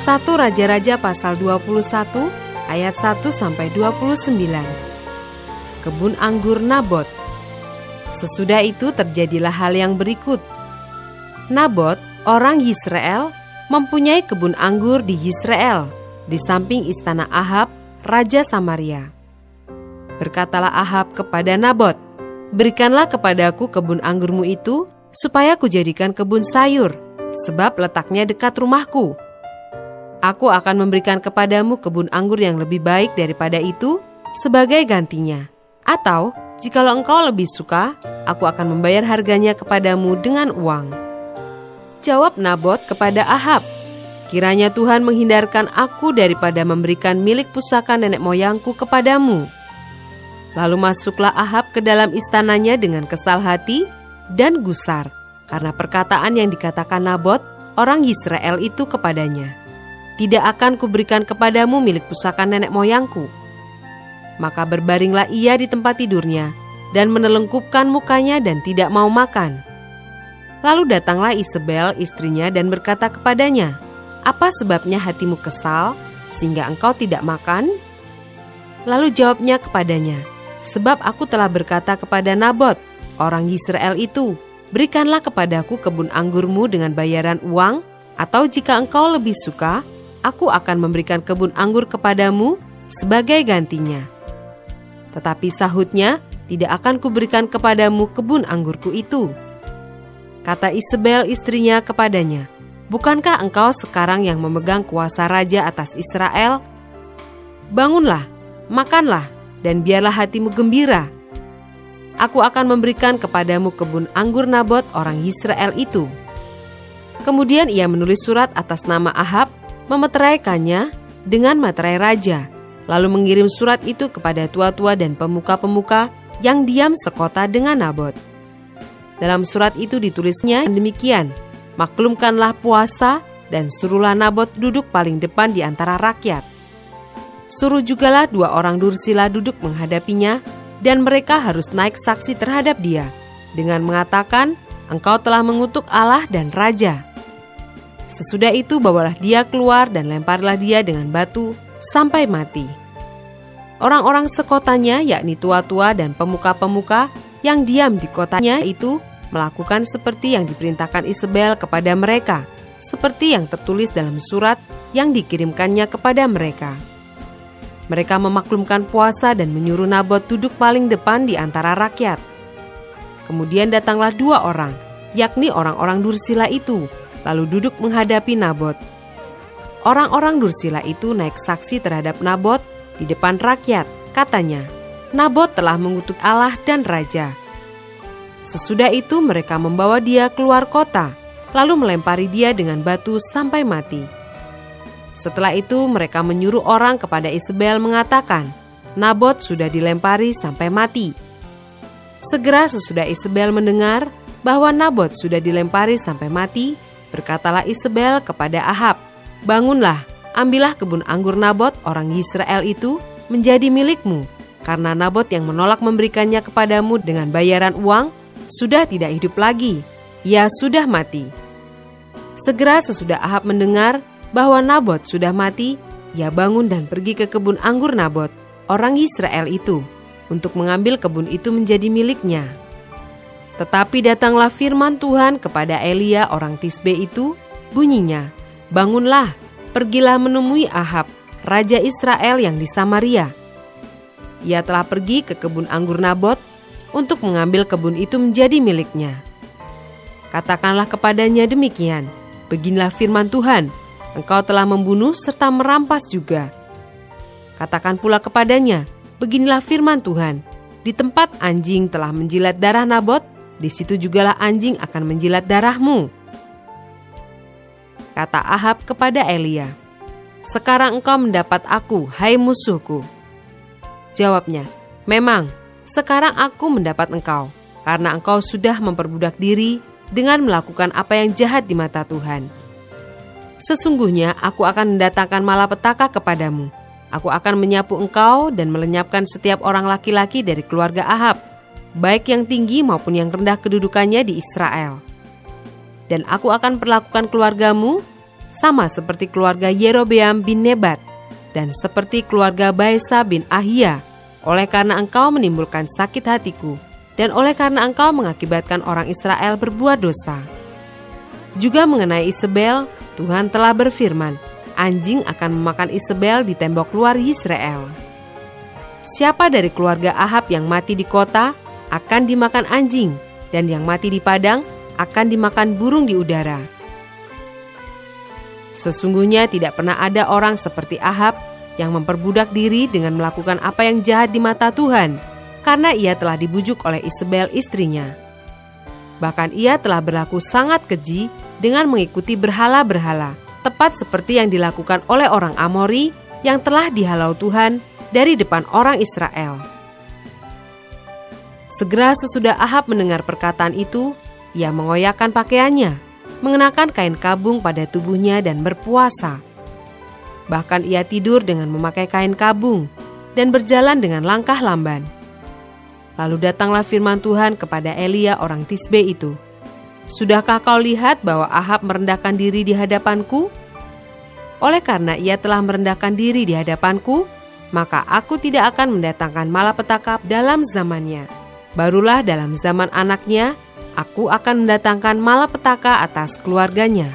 1 Raja-Raja pasal 21 ayat 1-29. Kebun anggur Nabot. Sesudah itu terjadilah hal yang berikut. Nabot, orang Yisrael, mempunyai kebun anggur di Yisrael, di samping istana Ahab, Raja Samaria. Berkatalah Ahab kepada Nabot, "Berikanlah kepadaku kebun anggurmu itu, supaya kujadikan kebun sayur, sebab letaknya dekat rumahku. Aku akan memberikan kepadamu kebun anggur yang lebih baik daripada itu sebagai gantinya. Atau, jikalau engkau lebih suka, aku akan membayar harganya kepadamu dengan uang." Jawab Nabot kepada Ahab, "Kiranya Tuhan menghindarkan aku daripada memberikan milik pusaka nenek moyangku kepadamu." Lalu masuklah Ahab ke dalam istananya dengan kesal hati dan gusar, karena perkataan yang dikatakan Nabot, orang Yisrael itu kepadanya, "Tidak akan kuberikan kepadamu milik pusaka nenek moyangku." Maka berbaringlah ia di tempat tidurnya, dan menelengkupkan mukanya dan tidak mau makan. Lalu datanglah Isabel istrinya dan berkata kepadanya, "Apa sebabnya hatimu kesal, sehingga engkau tidak makan?" Lalu jawabnya kepadanya, "Sebab aku telah berkata kepada Nabot, orang Yisrael itu, berikanlah kepadaku kebun anggurmu dengan bayaran uang, atau jika engkau lebih suka, aku akan memberikan kebun anggur kepadamu sebagai gantinya." Tetapi sahutnya, "Tidak akan kuberikan kepadamu kebun anggurku itu." Kata Isabel istrinya kepadanya, "Bukankah engkau sekarang yang memegang kuasa raja atas Israel? Bangunlah, makanlah, dan biarlah hatimu gembira. Aku akan memberikan kepadamu kebun anggur Nabot orang Yisrael itu." Kemudian ia menulis surat atas nama Ahab, memeteraikannya dengan materai raja, lalu mengirim surat itu kepada tua-tua dan pemuka-pemuka yang diam sekota dengan Nabot. Dalam surat itu ditulisnya demikian, "Maklumkanlah puasa dan suruhlah Nabot duduk paling depan di antara rakyat. Suruh jugalah 2 orang dursila duduk menghadapinya, dan mereka harus naik saksi terhadap dia, dengan mengatakan, 'Engkau telah mengutuk Allah dan Raja.' Sesudah itu bawalah dia keluar dan lemparlah dia dengan batu sampai mati." Orang-orang sekotanya, yakni tua-tua dan pemuka-pemuka yang diam di kotanya itu, melakukan seperti yang diperintahkan Isabel kepada mereka, seperti yang tertulis dalam surat yang dikirimkannya kepada mereka. Mereka memaklumkan puasa dan menyuruh Nabot duduk paling depan di antara rakyat. Kemudian datanglah 2 orang, yakni orang-orang dursila itu, lalu duduk menghadapi Nabot. Orang-orang dursila itu naik saksi terhadap Nabot di depan rakyat. Katanya, "Nabot telah mengutuk Allah dan Raja." Sesudah itu mereka membawa dia keluar kota, lalu melempari dia dengan batu sampai mati. Setelah itu mereka menyuruh orang kepada Isabel mengatakan, "Nabot sudah dilempari sampai mati." Segera sesudah Isabel mendengar bahwa Nabot sudah dilempari sampai mati, berkatalah Isabel kepada Ahab, "Bangunlah, ambillah kebun anggur Nabot orang Yisrael itu menjadi milikmu, karena Nabot yang menolak memberikannya kepadamu dengan bayaran uang sudah tidak hidup lagi, ia sudah mati." Segera sesudah Ahab mendengar bahwa Nabot sudah mati, ia bangun dan pergi ke kebun anggur Nabot, orang Yisrael itu, untuk mengambil kebun itu menjadi miliknya. Tetapi datanglah firman Tuhan kepada Elia orang Tisbe itu, bunyinya, "Bangunlah, pergilah menemui Ahab, raja Israel yang di Samaria. Ia telah pergi ke kebun anggur Nabot untuk mengambil kebun itu menjadi miliknya. Katakanlah kepadanya demikian, beginilah firman Tuhan, engkau telah membunuh serta merampas juga. Katakan pula kepadanya, beginilah firman Tuhan, di tempat anjing telah menjilat darah Nabot, di situ jugalah anjing akan menjilat darahmu." Kata Ahab kepada Elia, "Sekarang engkau mendapat aku, hai musuhku." Jawabnya, "Memang, sekarang aku mendapat engkau, karena engkau sudah memperbudak diri dengan melakukan apa yang jahat di mata Tuhan. Sesungguhnya aku akan mendatangkan malapetaka kepadamu. Aku akan menyapu engkau dan melenyapkan setiap orang laki-laki dari keluarga Ahab, baik yang tinggi maupun yang rendah kedudukannya di Israel. Dan aku akan perlakukan keluargamu sama seperti keluarga Yerobeam bin Nebat dan seperti keluarga Baesa bin Ahia, oleh karena engkau menimbulkan sakit hatiku dan oleh karena engkau mengakibatkan orang Israel berbuat dosa. Juga mengenai Isabel, Tuhan telah berfirman, anjing akan memakan Isabel di tembok luar Yisrael. Siapa dari keluarga Ahab yang mati di kota akan dimakan anjing, dan yang mati di padang akan dimakan burung di udara. Sesungguhnya tidak pernah ada orang seperti Ahab yang memperbudak diri dengan melakukan apa yang jahat di mata Tuhan, karena ia telah dibujuk oleh Isabel istrinya. Bahkan ia telah berlaku sangat keji dengan mengikuti berhala-berhala, tepat seperti yang dilakukan oleh orang Amori yang telah dihalau Tuhan dari depan orang Israel. Segera sesudah Ahab mendengar perkataan itu, ia mengoyakkan pakaiannya, mengenakan kain kabung pada tubuhnya dan berpuasa. Bahkan ia tidur dengan memakai kain kabung dan berjalan dengan langkah lamban. Lalu datanglah firman Tuhan kepada Elia orang Tisbe itu. Sudahkah kau lihat bahwa Ahab merendahkan diri di hadapanku? Oleh karena ia telah merendahkan diri di hadapanku, maka aku tidak akan mendatangkan malapetaka dalam zamannya. Barulah dalam zaman anaknya, aku akan mendatangkan malapetaka atas keluarganya.